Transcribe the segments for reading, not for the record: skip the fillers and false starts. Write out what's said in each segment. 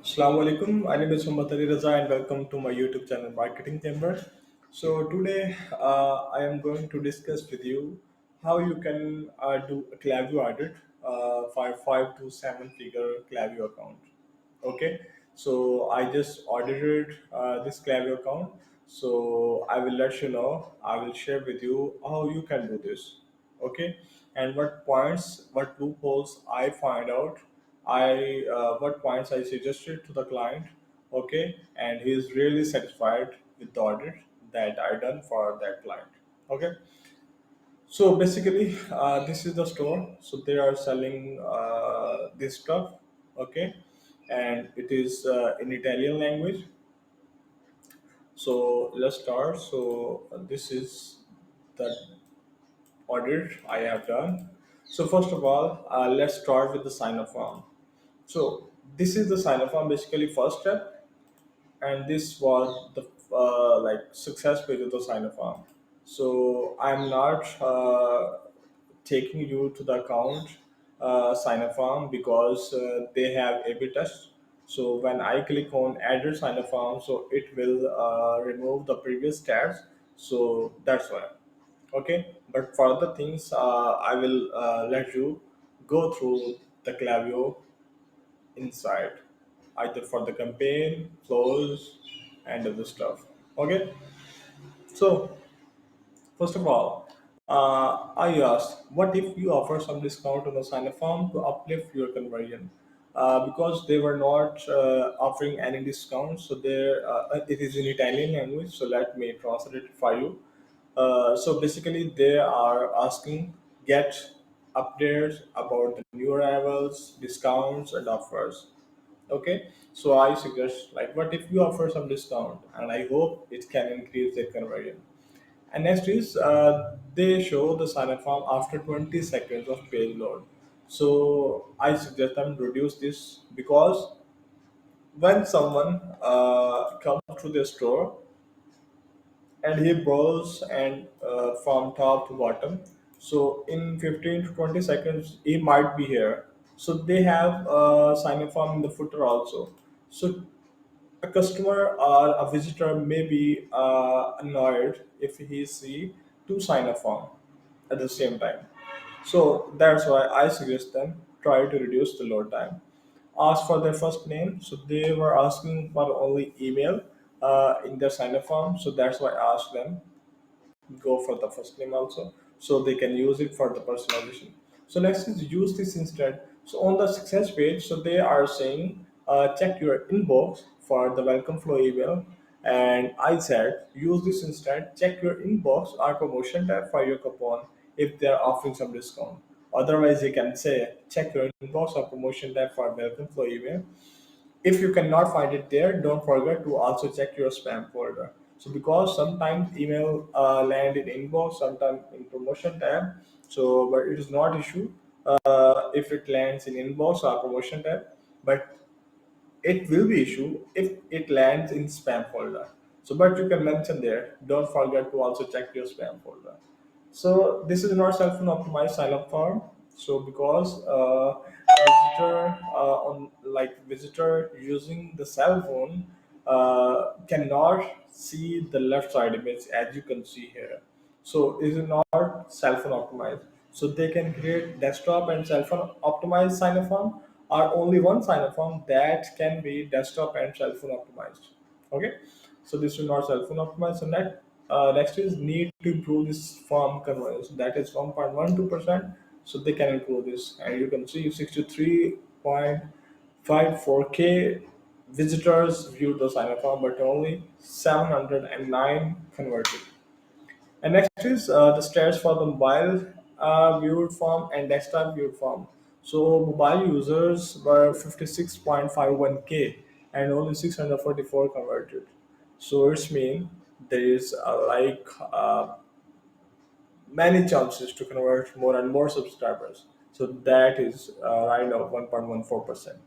Assalamu alaikum. My name is Muhammad Ali Raza and welcome to my YouTube channel Marketing Chamber. So today I am going to discuss with you how you can do a Klaviyo audit for 5 to 7 figure Klaviyo account. Okay, so I just audited this Klaviyo account. So I will let you know. I will share with you how you can do this. Okay, and what points, what loopholes I find out. What points I suggested to the client. Okay, and he is really satisfied with the audit that I done for that client. Okay, so basically, this is the store. So they are selling this stuff. Okay, and it is in Italian language. So let's start. So this is the audit I have done. So first of all, let's start with the sign up form. So this is the sign up form, basically first step, and this was the like success page of the sign up form. So I'm not taking you to the account sign up form because they have A/B test. So when I click on added sign up form, so it will remove the previous tabs. So that's why. Okay, but for other things, I will let you go through the Klaviyo inside, either for the campaign, flows, and other stuff. Okay, so first of all, I asked, what if you offer some discount on the sign up form to uplift your conversion? Because they were not offering any discounts, so there it is in Italian language. So let me translate it for you. So basically, they are asking get updates about the new arrivals, discounts, and offers. Okay, so I suggest like, what if you offer some discount, and I hope it can increase their conversion. And next is they show the sign up form after 20 seconds of page load. So I suggest them reduce this because when someone comes to the store and he browse and from top to bottom, so in 15 to 20 seconds he might be here. So they have a sign up form in the footer also. So a customer or a visitor may be annoyed if he see two sign up form at the same time. So that's why I suggest them try to reduce the load time. Ask for their first name. So they were asking for only email in their sign up form. So that's why I asked them go for the first name also, so they can use it for the personalization. So next is use this instead. So on the success page, so they are saying check your inbox for the welcome flow email, and I said use this instead, check your inbox or promotion tab for your coupon if they are offering some discount. Otherwise you can say check your inbox or promotion tab for welcome flow email. If you cannot find it there, don't forget to also check your spam folder. So because sometimes email land in inbox, sometimes in promotion tab. So but it is not issue if it lands in inbox or promotion tab, but it will be issue if it lands in spam folder. So but you can mention there, don't forget to also check your spam folder. So this is not cell phone optimized sign up form. So because visitor on like visitor using the cell phone cannot see the left side image as you can see here. So it is not cell phone optimized. So they can create desktop and cell phone optimized sign up form, or only one sign up form that can be desktop and cell phone optimized. Okay, so this is not cell phone optimized. So next is need to improve this form conversion. So that is 1.12%. So they can improve this, and you can see 63.54K visitors viewed the sign up form, but only 709 converted. And next is the stats for the mobile viewed form and desktop viewed form. So mobile users were 56.51K and only 644 converted. So it's mean there is many chances to convert more and more subscribers. So that is right now 1.14%.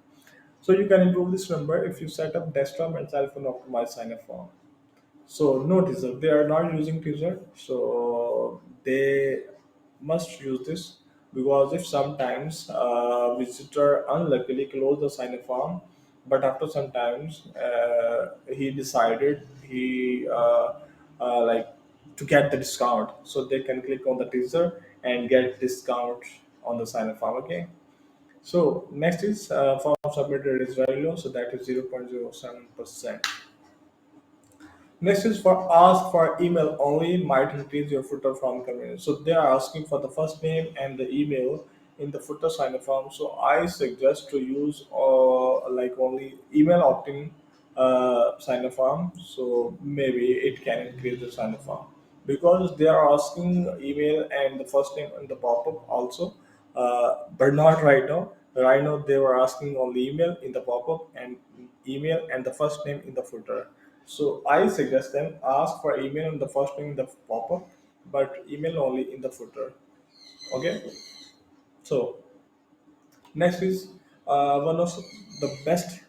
So you can improve this number if you set up desktop and cell phone optimized sign up form. So no teaser. They are not using teaser. So they must use this because if sometimes visitor unluckily close the sign up form, but after some times he decided he like to get the discount, so they can click on the teaser and get discount on the sign up form. Okay, so next is form submitted is very low, so that is 0.07%. Next is for ask for email only might increase your footer form convenience. So they are asking for the first name and the email in the footer sign up form. So I suggest to use like only email opt-in sign up form. So maybe it can increase the sign up form because they are asking email and the first name and the pop-up also, but not right now. Right now they were asking only email in the pop-up and email and the first name in the footer. So I suggest them ask for email in the first name in the pop-up, but email only in the footer. Okay. So next is one of the best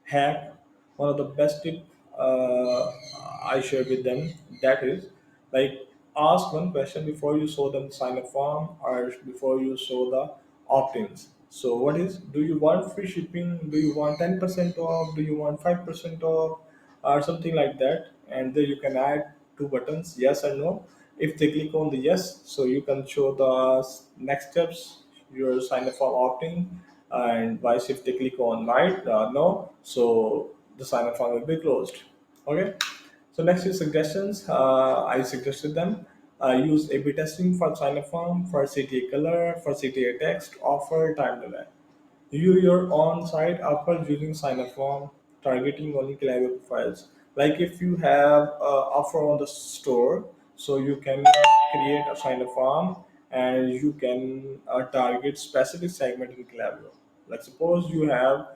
hack, one of the best tip I share with them. That is like ask one question before you show them sign up form or before you show the opt-ins. So what is, do you want free shipping? Do you want 10% off? Do you want 5% off? Or something like that. And then you can add two buttons, yes or no. If they click on the yes, so you can show the next steps, your sign up for opting, and vice if they click on right, no, so the sign up form will be closed. Okay, so next is suggestions. I suggested them use A/B testing for sign up form, for CTA color, for CTA text, offer, time delay. View your on-site offer using sign-up form, targeting only Klaviyo profiles. Like if you have offer on the store, so you can create a sign-up form and you can target specific segment in Klaviyo. Like suppose you have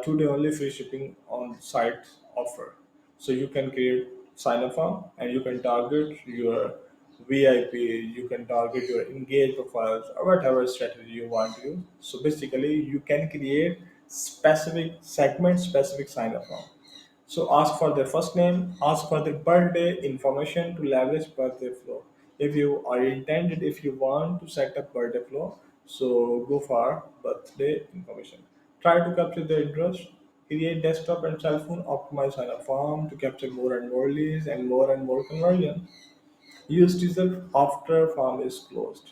today only free shipping on site offer, so you can create sign-up form and you can target your VIP, you can target your engage profiles or whatever strategy you want to use. So basically, you can create specific segment specific sign up form. So ask for their first name, ask for their birthday information to leverage birthday flow. If you are intended, if you want to set up birthday flow, so go for birthday information. Try to capture their interest. Create desktop and cell phone optimized sign up form to capture more and more leads and more conversion. Use teaser after form is closed.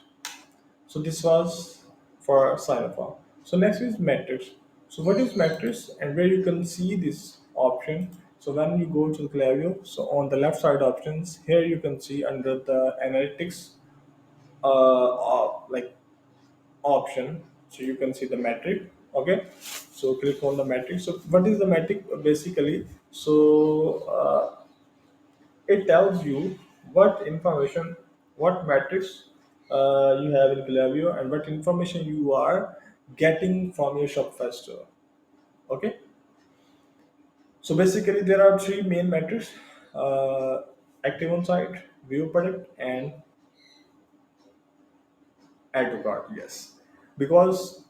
So this was for sign up form. So next is metrics. So what is metrics and where you can see this option. So when you go to Klaviyo, so on the left side options, here you can see under the analytics like option. So you can see the metric. Okay. So click on the metric. So what is the metric basically? So it tells you what information, what metrics you have in Klaviyo and what information you are getting from your Shopify store. Okay, so basically there are three main metrics: uh, active on site, view product, and add to cart. Yes, because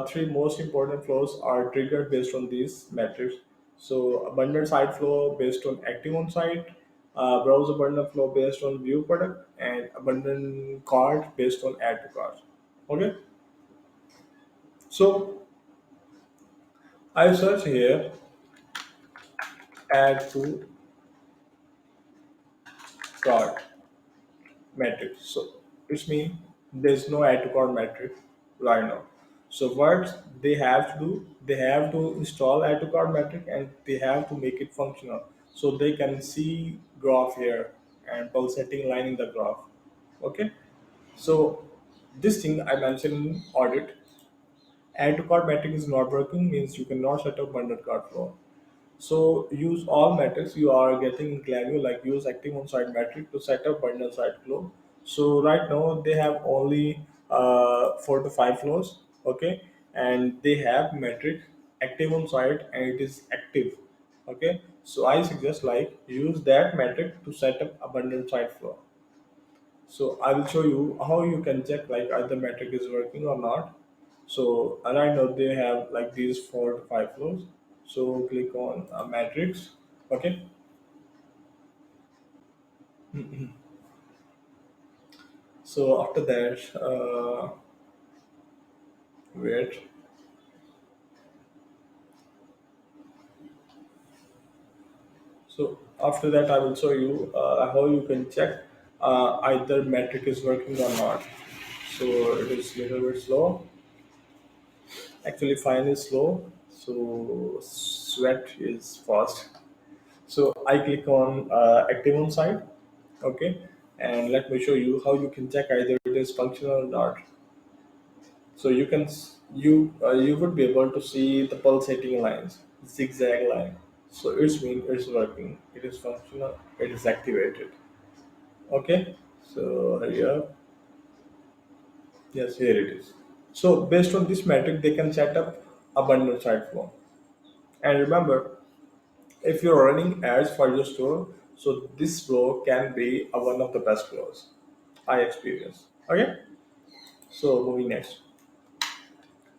three most important flows are triggered based on these metrics. So abundant site flow based on active on site, browser abundant flow based on view product, and abundant cart based on add to cart. Okay, so I search here add to cart metric. So it's mean there's no add to cart metric right now. So what they have to do, they have to install add to cart metric and they have to make it functional. So they can see graph here and pulsating line in the graph. Okay. So this thing I mentioned in audit, add to cart metric is not working means you cannot set up bundled cart flow. So use all metrics you are getting in Klaviyo, like use active on site metric to set up bundle site flow. So right now they have only 4 to 5 flows, okay, and they have metric active on site and it is active, okay. So I suggest like use that metric to set up a bundle site flow. So I will show you how you can check like either metric is working or not. So right now they have like these 4 to 5 flows. So click on matrix. Okay. So after that, wait. So after that, I will show you how you can check either metric is working or not. So it is little bit slow. Actually, fine is slow. So sweat is fast. So I click on active on site. Okay, and let me show you how you can check either it is functional or not. So you would be able to see the pulsating lines, zigzag line. So it's mean it's working. It is functional. It is activated. Okay. So here, yes, here it is. So based on this metric, they can set up a bundle site flow. And remember, if you're running ads for your store, so this flow can be one of the best flows I experience. Okay. So moving next.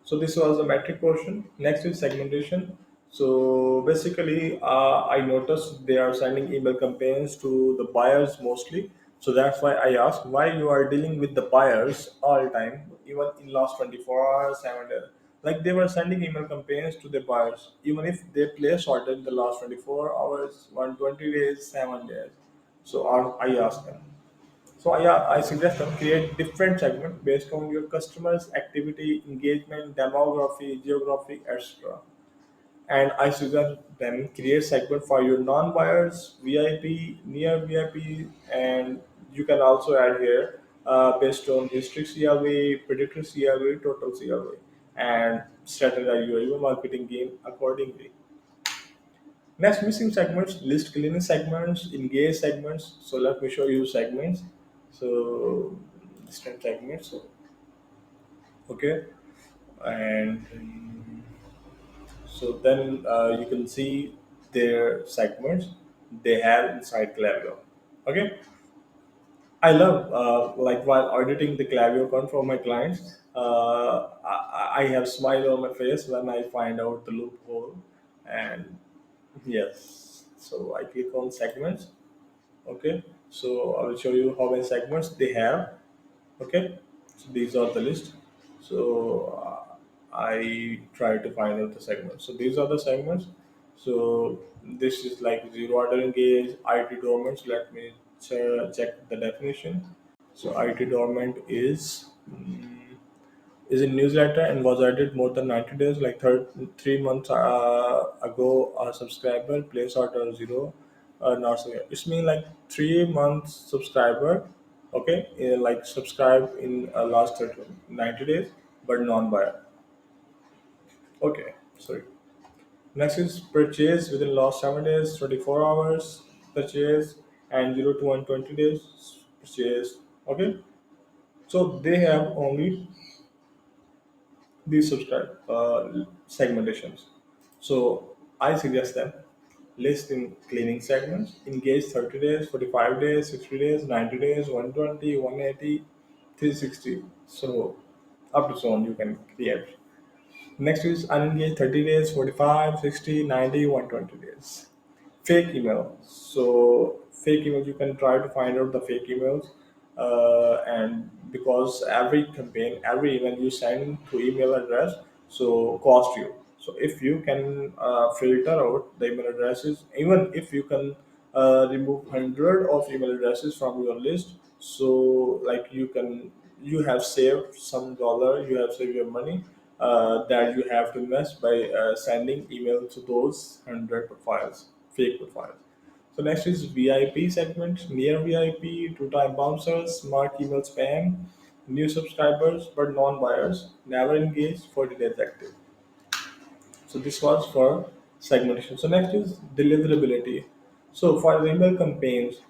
So this was the metric portion. Next is segmentation. So basically, I noticed they are sending email campaigns to the buyers mostly. So that's why I asked why you are dealing with the buyers all the time, even in last 24 hours, 7 days. Like they were sending email campaigns to the buyers, even if they place order in the last 24 hours, 120 days, 7 days. So I asked them. So yeah, I suggest them create different segment based on your customers' activity, engagement, demography, geography, etc. And I suggest them create segment for your non-buyers, VIP, near VIP, and you can also add here based on history CLV, predictor CLV, total CLV, and strategize your email marketing game accordingly. Next, missing segments, list cleaning segments, engage segments. So let me show you segments. So different segments. So, okay, and so then you can see their segments they have inside Klaviyo. Okay, I love like while auditing the Klaviyo account for my clients, I have smile on my face when I find out the loophole, and yes, so I click on segments. Okay, so I will show you how many segments they have. Okay, so these are the list. So I try to find out the segments. So these are the segments. So this is like zero order engage IT dormants. Let me check the definition. So IT dormant is a newsletter and was added more than 90 days, like 3 months ago. A subscriber place order zero, not so. It's mean like 3 months subscriber, okay, like subscribe in last 30, 90 days, but non-buyer. Okay, sorry. Next is purchase within last 7 days, 24 hours purchase, and 0 to 120 days purchase. Okay, so they have only these subscribe segmentations. So I suggest them list in cleaning segments, engage 30 days, 45 days, 60 days, 90 days, 120, 180, 360. So up to so on you can create. Next is unengaged 30 days, 45, 60, 90, 120 days. Fake email. So fake email, you can try to find out the fake emails. And because every campaign, every email you send to email address, so cost you. So if you can filter out the email addresses, even if you can remove 100 of email addresses from your list, so like you have saved some dollar, you have saved your money that you have to invest by sending email to those 100 profiles, fake profiles. So next is VIP segment, near VIP, two-time bouncers, mark email spam, new subscribers but non-buyers, never engaged, 40 days active. So this was for segmentation. So next is deliverability. So for email campaigns,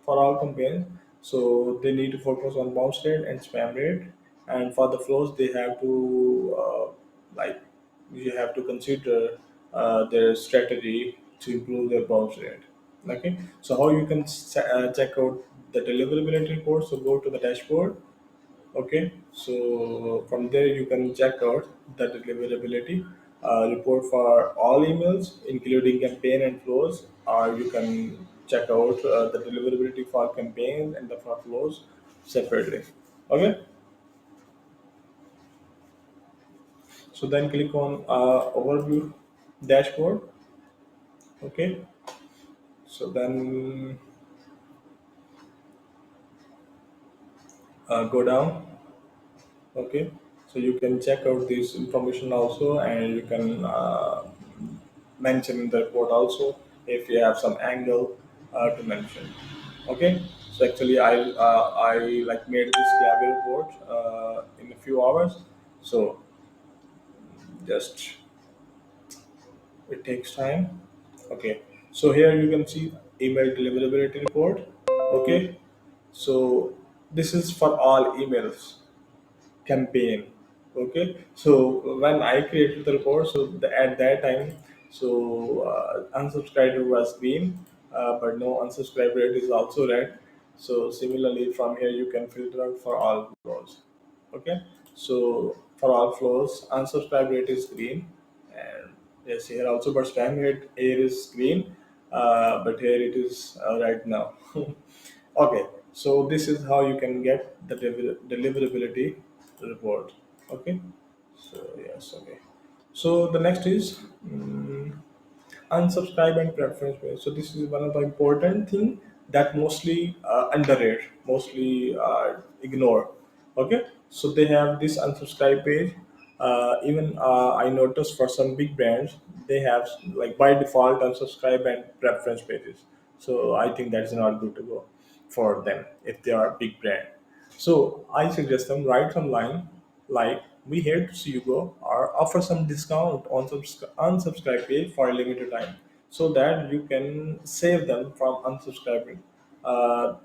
for all campaigns, so they need to focus on bounce rate and spam rate. And for the flows, they have to like you have to consider their strategy to improve their bounce rate. Okay, so how you can check out the deliverability report? So go to the dashboard. Okay, so from there you can check out the deliverability report for all emails, including campaign and flows, or you can check out the deliverability for campaign and the for flows separately. Okay, so then click on overview dashboard. Okay, So then go down. Okay, so you can check out this information also, and you can mention in the report also if you have some angle to mention. Okay, so actually I like made this Klaviyo report in a few hours. So just it takes time. Okay, so here you can see email deliverability report. Okay, so this is for all emails campaign. Okay, so when I created the report, so at that time, so unsubscriber was green, but no unsubscribe rate is also red. So similarly, from here you can filter out for all flows. Okay, so for all flows, unsubscribe rate is green, and yes, here also, but spam rate here is green, but here it is right now. Okay, so this is how you can get the deliverability report. Okay, so yes, okay. So the next is unsubscribe and preference page. So this is one of the important thing that mostly underrated, mostly ignore. Okay, so they have this unsubscribe page. Even I noticed for some big brands they have like by default unsubscribe and preference pages. So I think that's not good to go for them if they are a big brand. So I suggest them write some line like we here to see you go or offer some discount on unsubscribe page for a limited time so that you can save them from unsubscribing. Uh,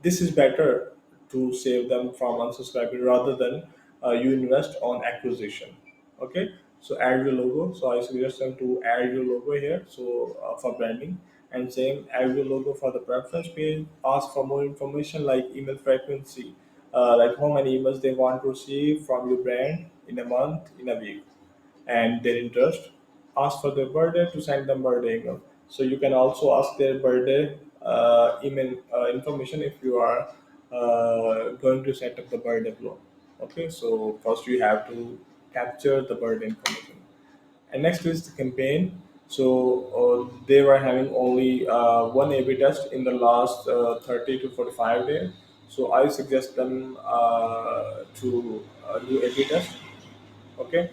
this is better to save them from unsubscribing rather than you invest on acquisition. Okay, so add your logo. So I suggest them to add your logo here. So for branding, and same add your logo for the preference page. Ask for more information like email frequency, like how many emails they want to receive from your brand in a month, in a week, and their interest. Ask for their birthday to send them birthday email. So you can also ask their birthday email information if you are going to set up the birthday flow. Okay, so first you have to capture the birthday information, and next is the campaign. So they were having only one A/B test in the last 30 to 45 days. So I suggest them to do A/B test. Okay,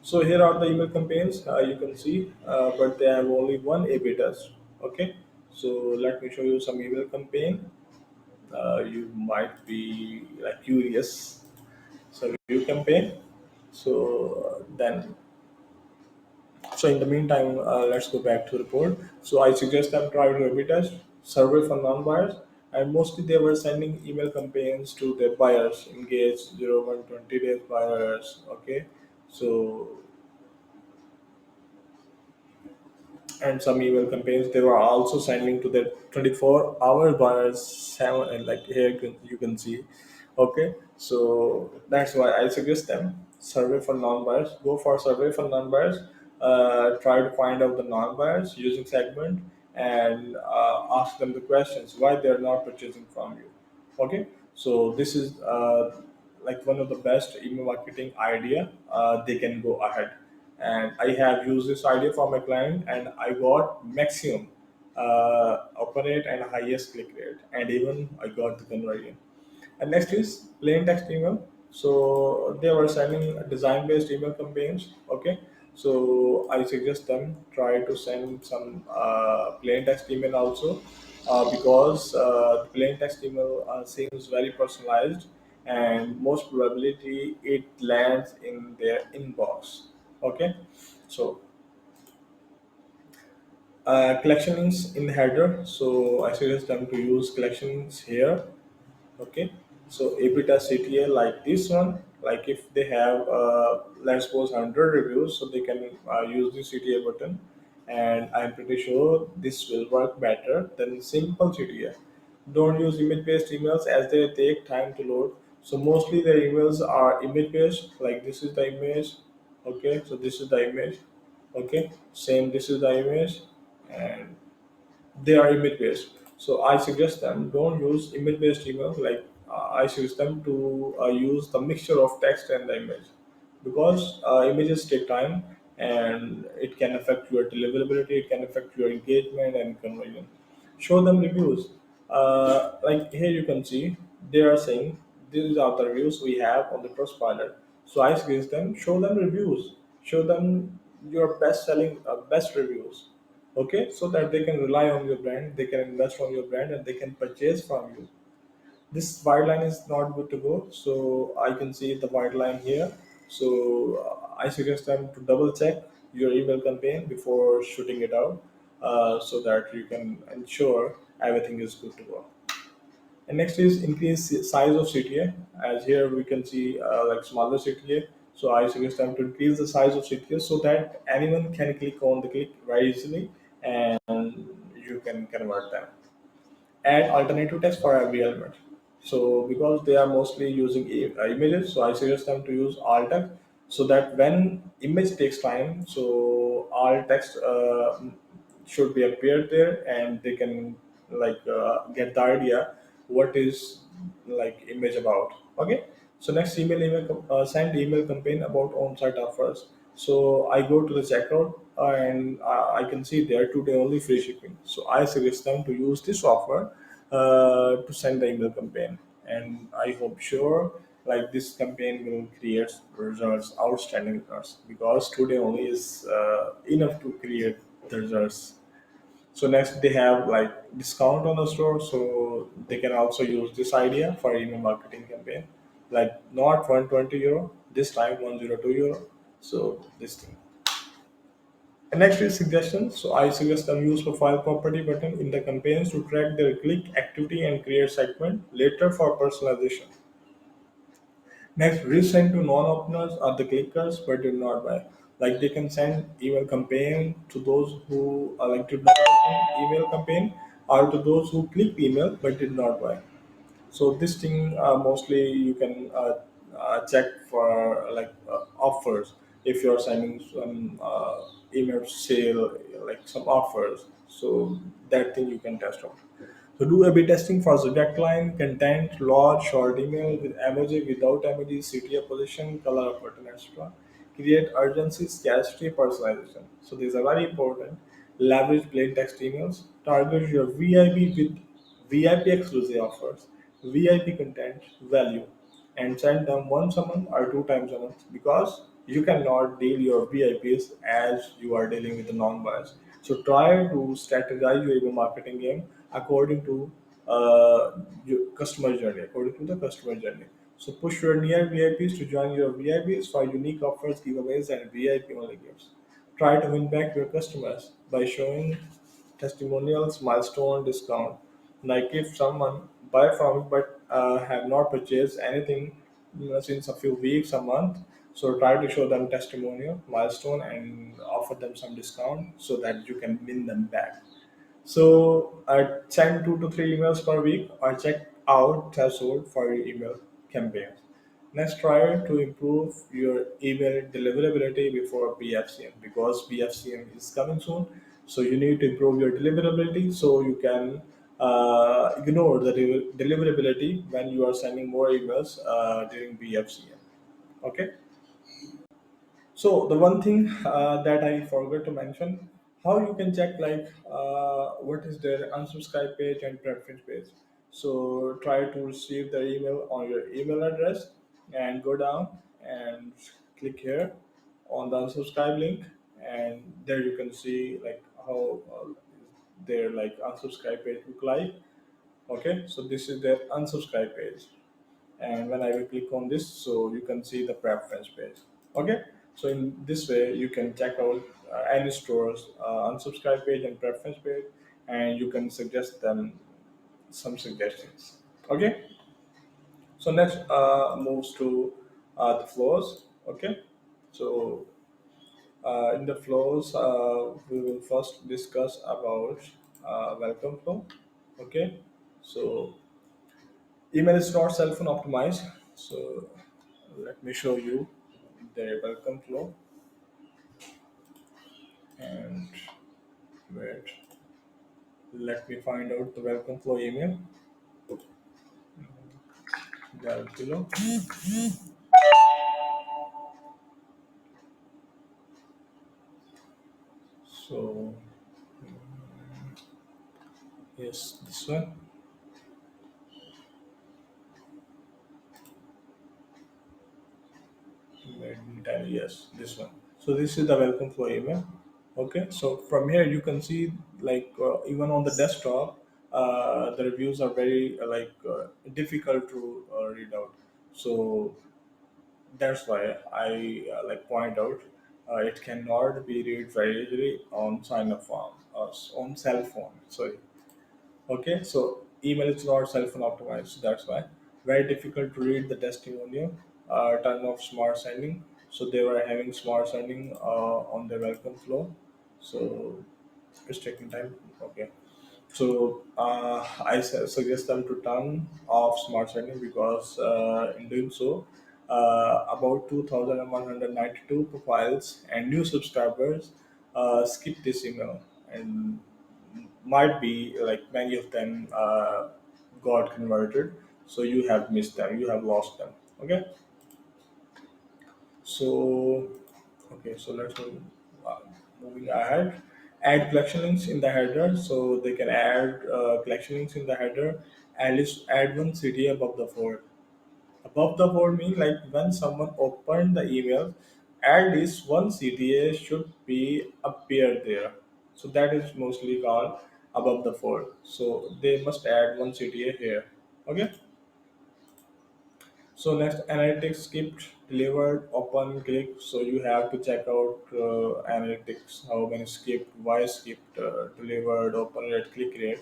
so here are the email campaigns you can see, but they have only one A/B test. Okay, so let me show you some email campaign. You might be like curious. So review campaign. So in the meantime, let's go back to report. So I suggest them try to A/B test, survey for non-buyers, and mostly they were sending email campaigns to their buyers, engage 0 1 20 days buyers. Okay, so and some email campaigns they were also sending to their 24-hour buyers seven, and like here you can see. Okay, so that's why I suggest them survey for non-buyers. Go for survey for non-buyers. Try to find out the non-buyers using segment, and ask them the questions why they're not purchasing from you. Okay, so this is like one of the best email marketing idea they can go ahead, and I have used this idea for my client, and I got maximum open rate and highest click rate, and even I got the conversion. And next is plain text email. So they were sending design based email campaigns. Okay, so I suggest them try to send some plain text email also, because plain text email seems very personalized, and most probability it lands in their inbox. Okay, so collections in the header. So I suggest them to use collections here. Okay, so EBITDA CTA like this one, like if they have let's suppose 100 reviews, so they can use the CTA button, and I'm pretty sure this will work better than simple CTA. Don't use image based emails as they take time to load. So mostly the emails are image based, like this is the image. Okay, so this is the image. Okay, same, this is the image, and they are image based. So I suggest them don't use image based email. Like I suggest them to use the mixture of text and the image, because images take time, and it can affect your deliverability, it can affect your engagement and conversion. Show them reviews. Like here you can see they are saying these are the reviews we have on the Trustpilot. So I suggest them show them reviews, show them your best selling best reviews, okay, so that they can rely on your brand, they can invest on your brand, and they can purchase from you. This white line is not good to go, so I can see the white line here. So I suggest them to double check your email campaign before shooting it out, so that you can ensure everything is good to go. And next is increase size of CTA. As here we can see like smaller CTA. So I suggest them to increase the size of CTA so that anyone can click on the click very easily, and you can convert them. Add alternative text for every element. So because they are mostly using images, so I suggest them to use alt text, so that when image takes time, so alt text should be appeared there, and they can get the idea what is like image about. Okay. So next send email campaign about on-site offers. So I go to the checkout, and I can see there today only free shipping. So I suggest them to use this offer to send the email campaign, and I hope sure like this campaign will create results, outstanding results, because today only is enough to create the results. So next they have like discount on the store, so they can also use this idea for email marketing campaign, like not 120 euro, this time 102 euro. So this thing. And next is suggestions. So I suggest them use profile property button in the campaigns to track their click activity and create segment later for personalization. Next, resend to non-openers or the clickers but did not buy. Like they can send email campaign to those who did not open email campaign, or to those who click email but did not buy. So this thing mostly you can check for offers. If you're sending some email sale, like some offers, so that thing you can test on. So do A/B testing for subject line, content, large, short email with emoji, without emoji, CTA position, color of button, etc. Create urgency, scarcity, personalization. So these are very important. Leverage plain text emails. Target your VIP with VIP exclusive offers, VIP content, value, and send them once a month or two times a month, because you cannot deal your VIPs as you are dealing with the non-buyers. So try to strategize your email marketing game according to your customer journey, according to the customer journey. So push your near VIPs to join your VIPs for unique offers, giveaways, and VIP only gifts. Try to win back your customers by showing testimonials, milestone, discount. Like if someone buy from you but have not purchased anything since a few weeks, a month, so try to show them testimonial, milestone, and offer them some discount so that you can win them back. So I send 2 to 3 emails per week, or check out threshold for your email campaigns. Next, try to improve your email deliverability before BFCM, because BFCM is coming soon. So you need to improve your deliverability so you can ignore the deliverability when you are sending more emails during BFCM. Okay. So the one thing that I forgot to mention, how you can check what is their unsubscribe page and preference page. So try to receive the email on your email address, and go down and click here on the unsubscribe link, and there you can see like how their like unsubscribe page look like. Okay, so this is their unsubscribe page, and when I will click on this, so you can see the preference page. Okay, so in this way you can check out any stores unsubscribe page and preference page, and you can suggest them some suggestions. Okay, so next moves to the flows. Okay, so in the flows we will first discuss about welcome flow. Okay, so email is not cell phone optimized. So let me show you the welcome flow, and wait, let me find out the welcome flow email there below. So yes, this one. Yes, this one. So this is the welcome flow email. Okay, so from here you can see like even on the desktop, the reviews are very difficult to read out. So that's why I like point out it cannot be read very easily on sign up form or on cell phone. Sorry. Okay, so email is not cell phone optimized. That's why very difficult to read the testimonial. Turn off smart sending. So they were having smart sending on their welcome flow. So it's taking time. Okay. So suggest them to turn off smart sending because in doing so, about 2,192 profiles and new subscribers skip this email, and might be like many of them got converted. So you have missed them, you have lost them. Okay, so okay, so let's move, uh, moving ahead. Add collection links in the header, so they can add collection links in the header. At least add one city above the fold. Above the fold mean like when someone opened the email, at least one CTA should be appear there. So that is mostly called above the fold. So they must add one CTA here. Okay. So next, analytics skipped, delivered, open, click. So you have to check out analytics, how many skipped, why skipped, delivered, open rate, click rate.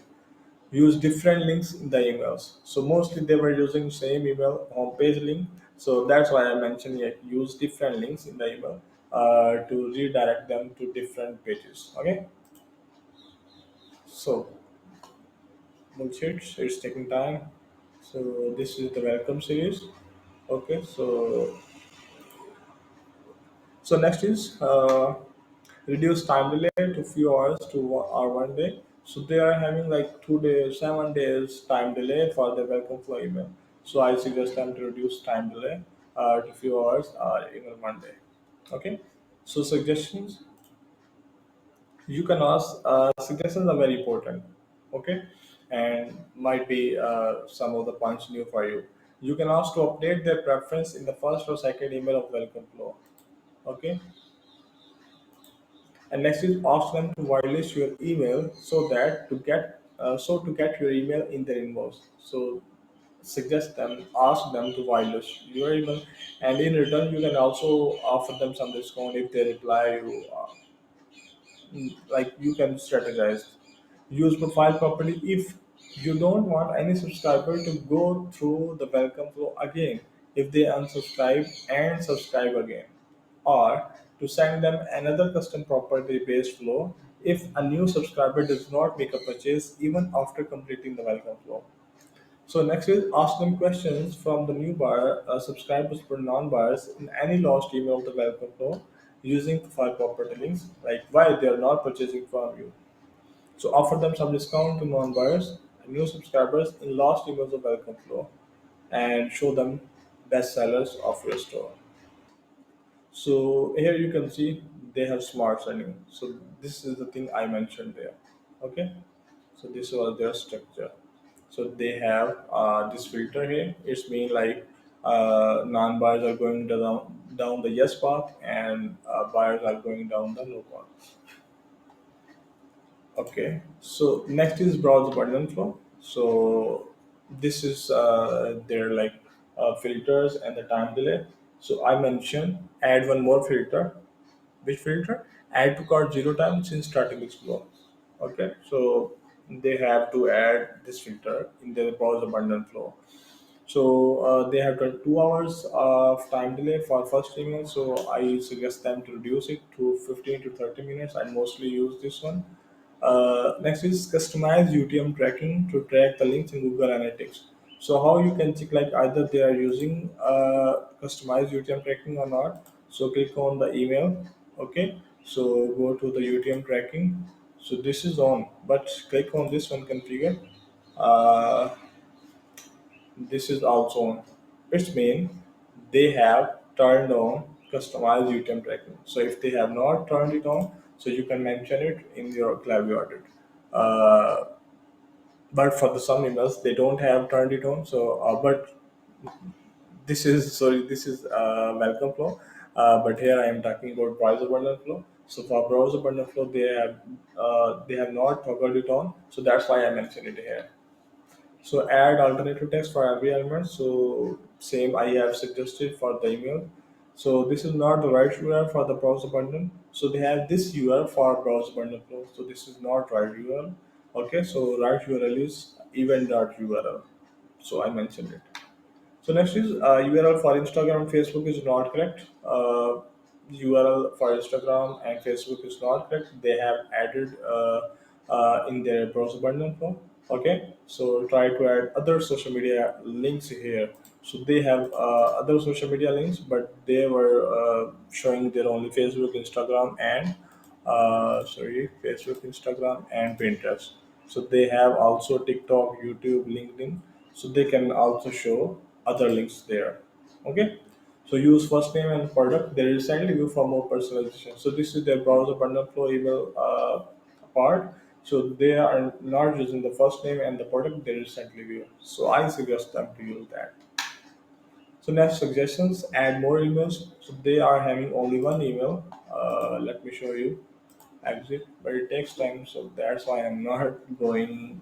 Use different links in the emails. So mostly they were using same email homepage link. So that's why I mentioned like use different links in the email to redirect them to different pages. Okay. So bullshit, it's taking time. So this is the welcome series. Okay. So next is reduce time delay to few hours to or 1 day. So they are having like 2 days, 7 days time delay for the welcome flow email. So I suggest them to reduce time delay to few hours or even 1 day. Okay. So suggestions you can ask. Suggestions are very important. Okay, and might be some of the points new for you. You can ask to update their preference in the first or second email of welcome flow. Okay, and next is ask them to whitelist your email so that to get your email in their inbox. So suggest them, ask them to whitelist your email, and in return you can also offer them some discount if they reply you. Like you can strategize. Use profile properly if you don't want any subscriber to go through the welcome flow again if they unsubscribe and subscribe again, or to send them another custom property based flow if a new subscriber does not make a purchase even after completing the welcome flow. So next is ask them questions from the new buyer, subscribers for non-buyers in any lost email of the welcome flow using profile property links, like why they are not purchasing from you. So offer them some discount to non-buyers and new subscribers in lost emails of welcome flow, and show them best sellers of your store. So here you can see they have smart sending. So this is the thing I mentioned there. Okay. So this was their structure. So they have this filter here. It's mean like non-buyers are going down the yes path, and buyers are going down the no path. Okay, so next is browse button flow. So this is their like filters and the time delay. So I mentioned add one more filter. Which filter? Add to cart zero time since starting explore. Okay, so they have to add this filter in their browse abundant flow. So they have 22 hours of time delay for first email. So I suggest them to reduce it to 15 to 30 minutes. I mostly use this one. Next is customize UTM tracking to track the links in Google Analytics. So how you can check like either they are using customized UTM tracking or not. So click on the email. Okay. So go to the UTM tracking. So this is on, but click on this one configure. Uh, this is also on. It's mean they have turned on customized UTM tracking. So if they have not turned it on, So you can mention it in your Klaviyo audit. Uh, but for the some emails, they don't have turned it on. So, but this is welcome flow. But here I am talking about browser bundle flow. So for browser bundle flow, they have not toggled it on. So that's why I mentioned it here. So add alternative text for every element. So same I have suggested for the email. So this is not the right URL for the browser bundle. So they have this URL for browser bundle flow. So this is not right URL. Okay, so right URL is event.url. So I mentioned it. So next is URL for Instagram and Facebook is not correct. URL for Instagram and Facebook is not correct. They have added in their browser bundle form. Okay, so try to add other social media links here. So they have other social media links, but they were showing their only Facebook, Instagram, and Facebook, Instagram, and Pinterest. So they have also TikTok, YouTube, LinkedIn. So they can also show other links there. Okay. So use first name and product. They recently view for more personalization. So this is their browser bundle flow email part. So they are not using the first name and the product they recently view. So I suggest them to use that. So next suggestions, add more emails. So they are having only one email. Let me show you exit, but it takes time. So that's why I'm not going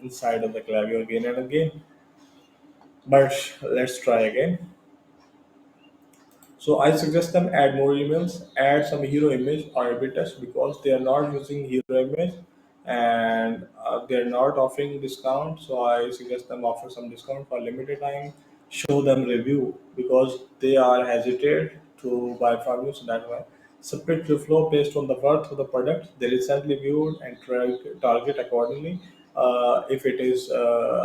inside of the Klaviyo again and again. But let's try again. So I suggest them add more emails, add some hero image or a bit test because they are not using hero image and they're not offering discount. So I suggest them offer some discount for limited time. Show them review because they are hesitant to buy from you. So that's why split your flow based on the worth of the product they recently viewed and target accordingly. If it is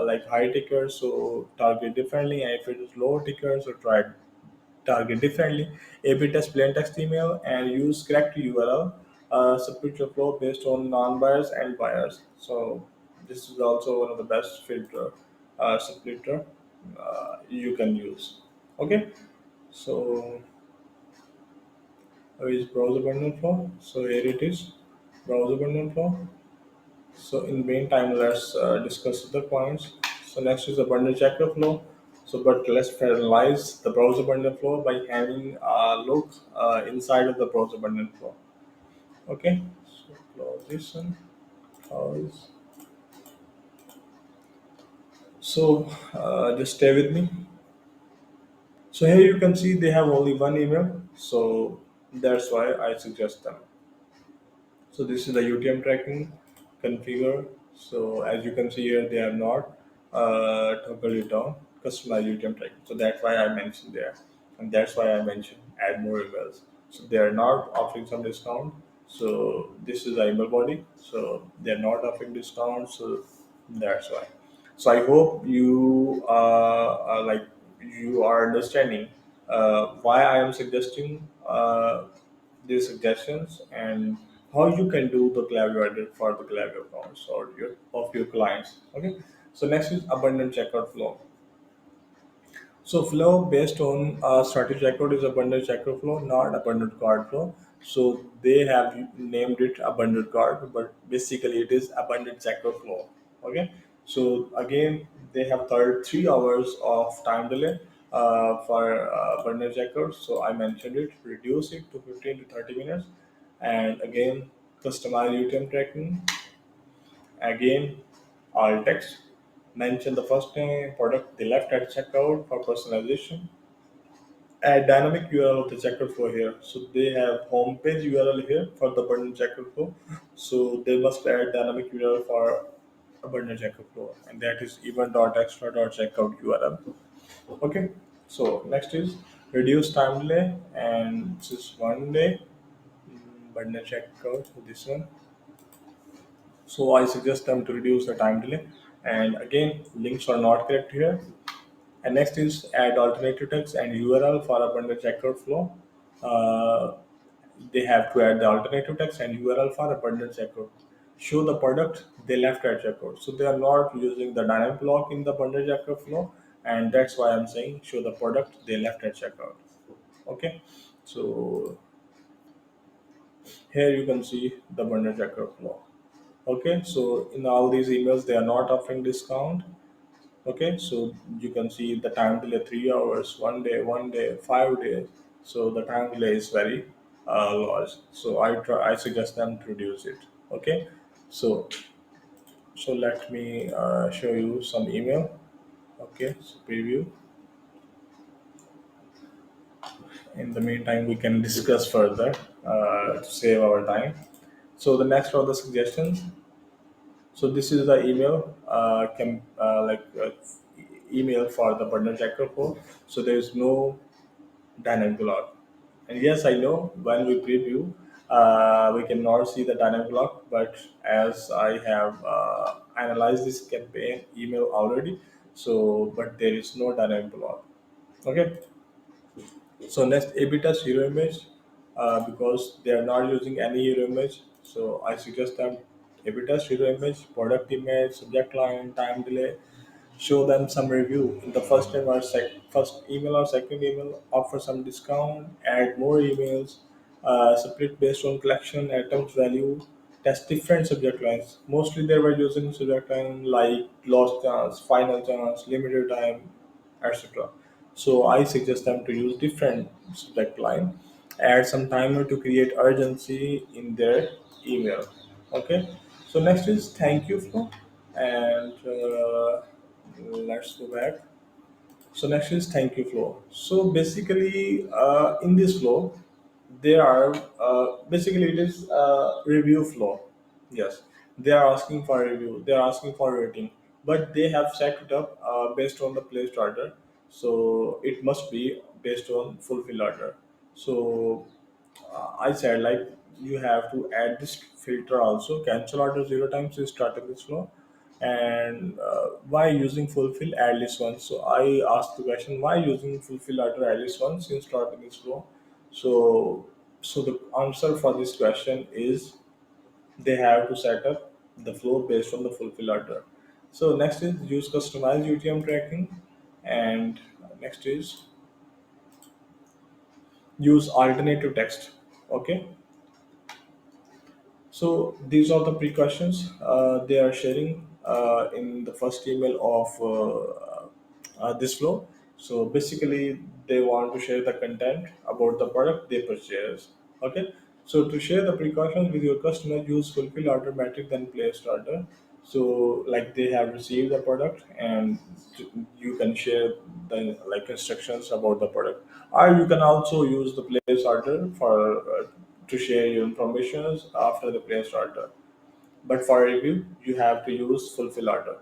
like high ticker, so target differently, and if it is low ticker, so try target differently. A/B test plain text email and use correct URL. Split your flow based on non-buyers and buyers. So this is also one of the best filter splitter you can use. Okay, so where is browser bundle flow? So here it is, browser bundle flow. So in meantime, let's discuss the points. So next is the bundle checker flow. So but let's finalize the browser bundle flow by having a look inside of the browser bundle flow. Okay. So close this one. Close. So just stay with me. So here you can see they have only one email. So that's why I suggest them. So this is the UTM tracking configure. So as you can see here, they have not toggled it on customize UTM tracking. So that's why I mentioned there, and that's why I mentioned add more emails. So they are not offering some discount. So this is the email body. So they're not offering discount. So that's why. So I hope you like you are understanding why I am suggesting these suggestions and how you can do the Klaviyo edit for the Klaviyo accounts or your of your clients. Okay. So next is abundant checkout flow. So flow based on strategy checkout is abundant checkout flow, not abundant card flow. So they have named it abundant card, but basically it is abundant checkout flow. Okay. So again, they have 3 hours of time delay for abundant checkout. So I mentioned it, reduce it to 15 to 30 minutes, and again, customize UTM tracking. Again, all text. Mention the first name, product, the left at checkout for personalization. Add dynamic URL of the checkout flow here. So they have homepage URL here for the button checkout flow. So they must add dynamic URL for a button checkout flow, and that is event.extra.checkout URL. Okay. So next is reduce time delay, and this is 1 day. Button checkout. This one. So I suggest them to reduce the time delay. And again, links are not correct here. And next is add alternative text and URL for abundant checkout flow. Uh, they have to add the alternative text and URL for abundant checkout. Show the product they left at checkout. So they are not using the dynamic block in the abundant checkout flow, and that's why I'm saying show the product they left at checkout. Okay, so Here you can see the burner tracker flow. Okay, so in all these emails, they are not offering discount. Okay, so you can see the time delay 3 hours, 1 day, 5 days. So the time delay is very large. So I suggest them to reduce it. Okay, so let me show you some email. Okay, so preview. In the meantime, we can discuss further to save our time. So the next are the suggestions. So this is the email email for the partner checker code. So there is no dynamic lock. And yes, I know when we preview, we cannot see the dynamic lock. But as I have analyzed this campaign email already, so but there is no dynamic lock. Okay. So next A/B test hero image, because they are not using any hero image. So I suggest them A/B test hero image, product image, subject line, time delay. Show them some review in the first email or second email. Offer some discount. Add more emails. Split based on collection items value. Test different subject lines. Mostly they were using subject line like lost chance, final chance, limited time, etc. So I suggest them to use different subject line. Add some timer to create urgency in their email. Okay. So next is thank you flow, and let's go back. So next is thank you flow. So basically, in this flow, there are basically it is review flow. Yes, they are asking for review. They are asking for rating, but they have set it up based on the placed order. So it must be based on fulfill order. So I said like you have to add this filter also. Cancel order 0 times is starting this flow, and why using fulfill at least once. So I asked the question why using fulfill order at least once in starting this flow. So the answer for this question is they have to set up the flow based on the fulfill order. So next is use customized UTM tracking, and next is use alternative text. Okay, so these are the precautions they are sharing in the first email of this flow. So basically, they want to share the content about the product they purchase. Okay. So to share the precautions with your customer, use fulfill order metric then placed order. So like they have received the product, and you can share the like instructions about the product, or you can also use the place order for to share your information after the place order. But for review, you have to use fulfill order.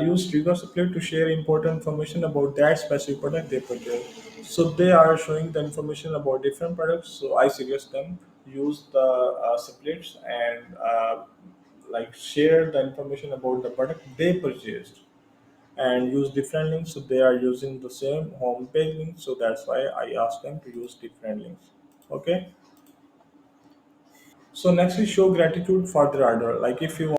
Use trigger split to share important information about that specific product they purchase. So they are showing the information about different products. So I suggest them use the splits and like share the information about the product they purchased, and use different links. So they are using the same home page link. So that's why I asked them to use different links. Okay. So next is show gratitude for the order. Like if you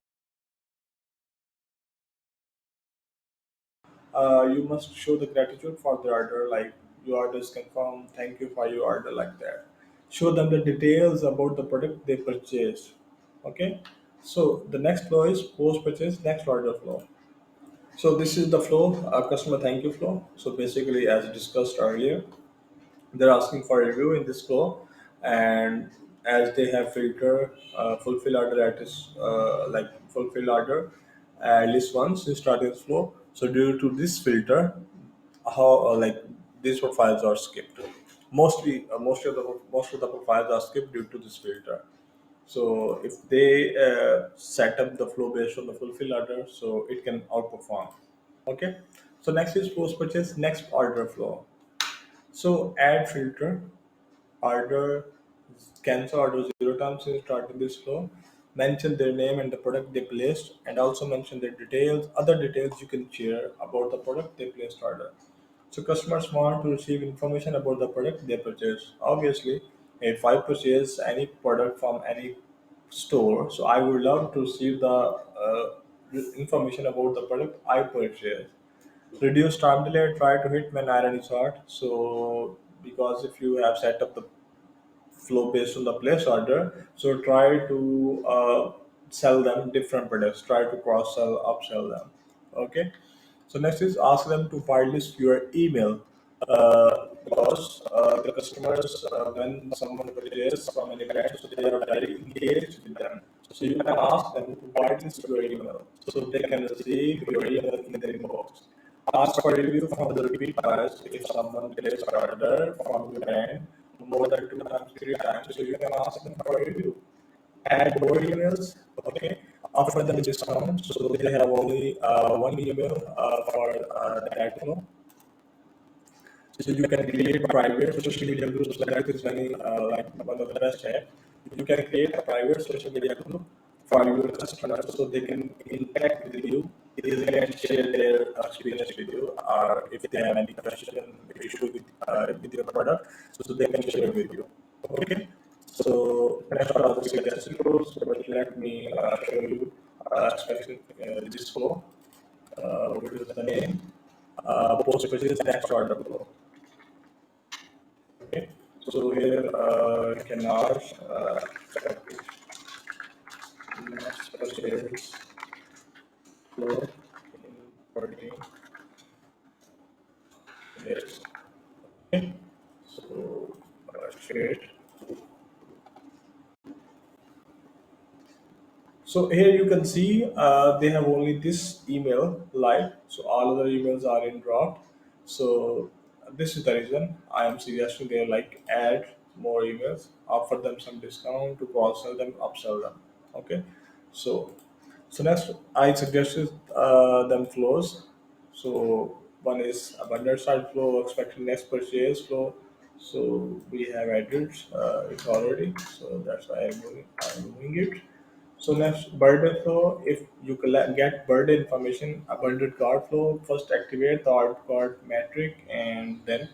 you must show the gratitude for the order, like your order is confirmed, thank you for your order, like that. Show them the details about the product they purchased. Okay. So the next flow is post purchase next order flow. So this is the flow, customer thank you flow. So basically, as discussed earlier, they're asking for a review in this flow, and as they have filter fulfill order at this fulfill order at least once in starting flow. So due to this filter, how these profiles are skipped. Most of the profiles are skipped due to this filter. So if they set up the flow based on the fulfill order, so it can outperform. Okay. So next is post purchase next order flow. So add filter order, cancel order 0 times in starting this flow. Mention their name and the product they placed, and also mention their details, other details you can share about the product they placed order. So customers want to receive information about the product they purchase. Obviously, if I purchase any product from any store, so I would love to receive the information about the product I purchased. Reduce time delay, try to hit when iron is hot. So because if you have set up the flow based on the place order. So try to sell them different products. Try to cross sell, upsell them. Okay. So next is ask them to whitelist your email, because the customers, when someone purchases from any brand, so they are very engaged with them. So you can ask them to whitelist your email so they can receive your email in their inbox. Ask for review from the repeat buyers if someone placed an order from your brand more than 2 times, 3 times. So you can ask them for a review. Add more emails, okay, offer them discount so they have only one email for that flow. So you can create private social media groups. That is very like one of the best app. You can create a private social media group for your customers so they can interact with you. They can share their experience with you, or if they have any question, issue with your product, so they can share with you. Okay. So next one of the suggested flows, but let me show you especially this flow, which is the name, post purchase next order flow. Okay, so here you can ask next purchase flow in 14 days. Okay, so create. So here you can see they have only this email live. So all other emails are in draft. So this is the reason I am suggesting they like add more emails, offer them some discount to cross sell them, upsell them. Okay. So next I suggested them flows. So one is abundant side flow, expected next purchase flow. So we have added it already. So that's why I'm doing it. So next birthday flow, if you get birthday information, abundant card flow, first activate the art card metric, and then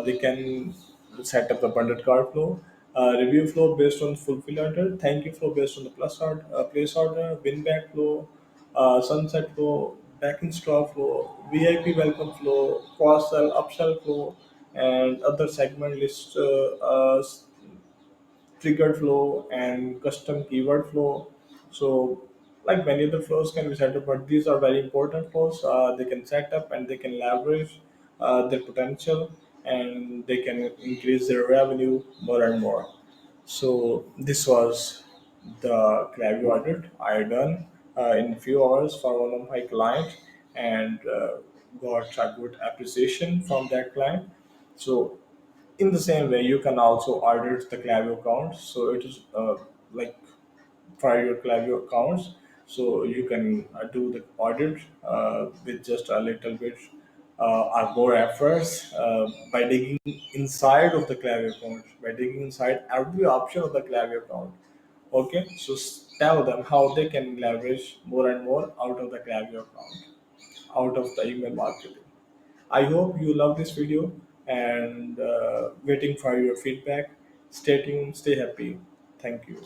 they can set up the abundant card flow. Review flow based on fulfill order, thank you flow based on the place order, win back flow, sunset flow, back in store flow, VIP welcome flow, cross sell, upsell flow, and other segment list triggered flow and custom keyword flow. So, like many other flows can be set up, but these are very important flows. They can set up and they can leverage their potential, and they can increase their revenue more and more. So this was the Klaviyo audit I done in few hours for one of my clients, and got a good appreciation from that client. So in the same way, you can also audit the Klaviyo account. So it is like for your Klaviyo accounts. So you can do the audit with just a little bit or more efforts by digging inside of the Klaviyo account, by digging inside every option of the Klaviyo account. Okay, so tell them how they can leverage more and more out of the Klaviyo account, out of the email marketing. I hope you love this video, and waiting for your feedback. Stay tuned, stay happy. Thank you.